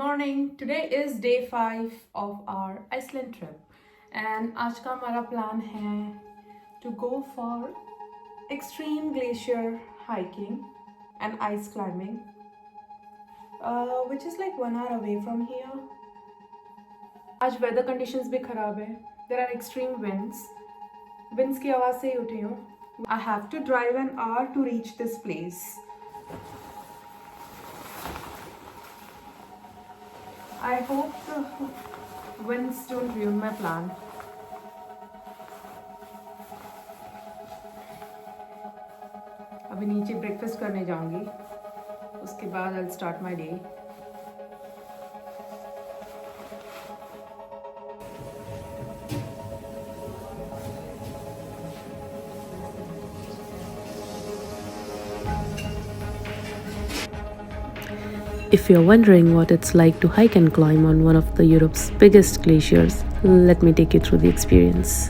morning. Today is day 5 of our Iceland trip and आज का हमारा plan है to go for extreme glacier hiking and ice climbing, which is like 1 hour away from here. आज weather conditions भी खराब है. There are extreme winds. Winds की आवाज़ से ही उठी हूँ. I have to drive an hour to reach this place. I hope the winds don't ruin my plan. अभी नीचे ब्रेकफास्ट करने जाऊंगी, उसके बाद I'll start my day. If you're wondering what it's like to hike and climb on one of the Europe's biggest glaciers, let me take you through the experience.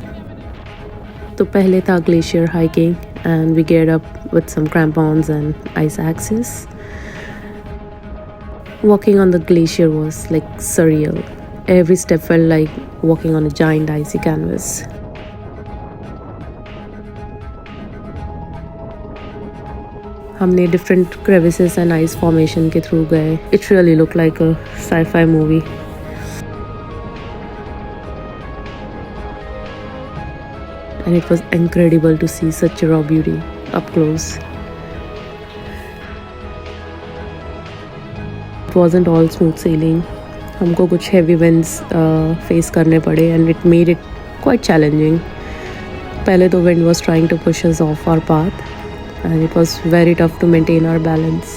तो पहले था glacier hiking and we geared up with some crampons and ice axes. Walking on the glacier was like surreal. Every step felt like walking on a giant icy canvas. हमने different crevices and ice formation के through गए. It really looked like a sci-fi movie. And it was incredible to see such raw beauty up close. It wasn't all smooth sailing. हमको कुछ heavy winds face करने पड़े and it made it quite challenging. पहले तो wind was trying to push us off our path. And it was very tough to maintain our balance.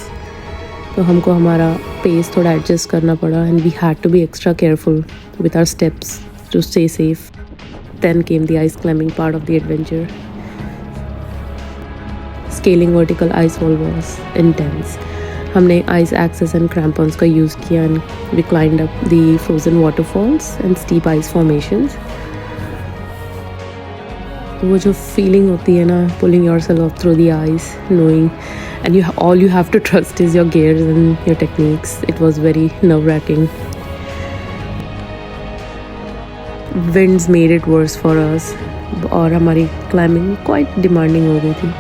तो हमको हमारा pace थोड़ा adjust करना पड़ा and we had to be extra careful with our steps to stay safe. Then came the ice climbing part of the adventure. Scaling vertical ice wall was intense. हमने ice axes and crampons का use किया and we climbed up the frozen waterfalls and steep ice formations. वो जो feeling होती है ना, pulling yourself through the ice, knowing, and all you have to trust is your gears and your techniques. It was very nerve-wracking. Winds made it worse for us, और हमारी climbing quite demanding हो गई थी.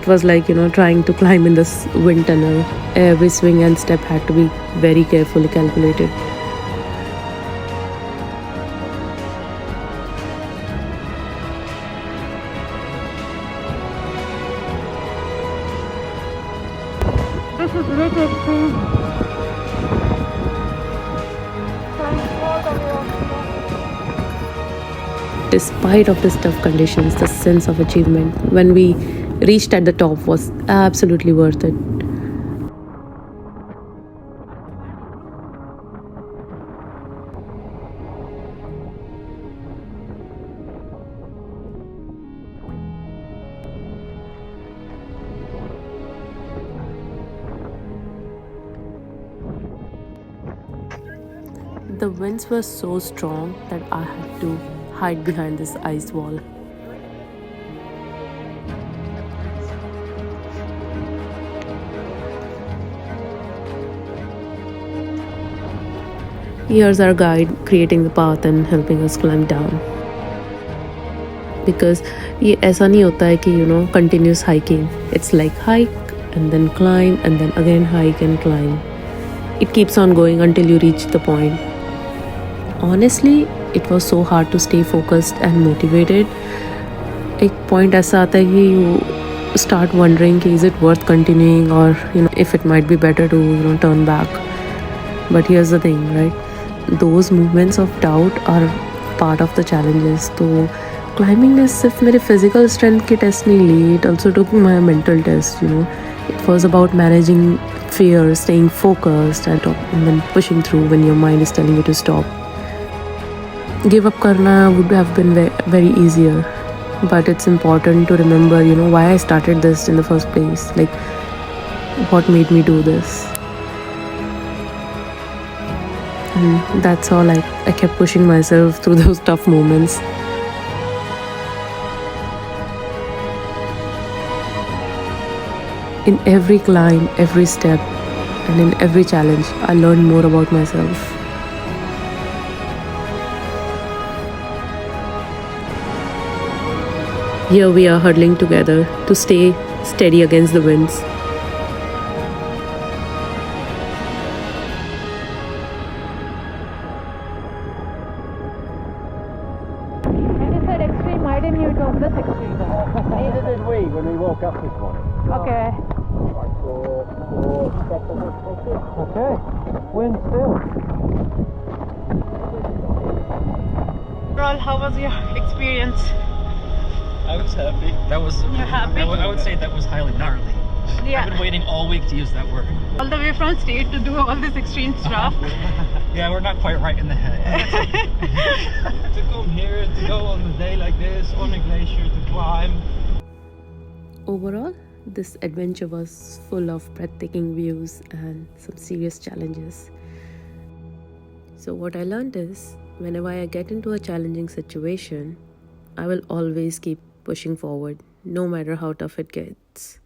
It was like, trying to climb in this wind tunnel. Every swing and step had to be very carefully calculated. This is really extreme. Despite of these tough conditions, the sense of achievement when we reached at the top was absolutely worth it. The winds were so strong that I had to hide behind this ice wall. Here's our guide creating the path and helping us climb down. Because ये ऐसा नहीं होता है कि continuous hiking. It's like hike and then climb and then again hike and climb. It keeps on going until you reach the point. Honestly, it was so hard to stay focused and motivated. एक point ऐसा आता है कि you start wondering कि is it worth continuing or if it might be better to turn back. But here's the thing, right? Those moments of doubt are part of the challenges. तो climbing ने सिर्फ मेरे physical strength की test नहीं ली. It also took my mental test. It was about managing fear, staying focused, and then pushing through when your mind is telling you to stop. Give up karna would have been very easier, but it's important to remember why I started this in the first place, like what made me do this. And that's all. I kept pushing myself through those tough moments. In every climb, every step, and in every challenge, I learned more about myself. Here we are huddling together to stay steady against the winds. And you said extreme, I didn't knew it was this extreme. Neither did we when we woke up this morning. Okay. Okay, wind still. Overall, how was your experience? I was happy. That was. You're happy? I would say that was highly gnarly. Yeah. I've been waiting all week to use that word. All the way from state to do all this extreme stuff. Yeah, we're not quite right in the head. To come here, to go on a day like this, on a glacier, to climb. Overall, this adventure was full of breathtaking views and some serious challenges. So, what I learned is whenever I get into a challenging situation, I will always keep pushing forward, no matter how tough it gets.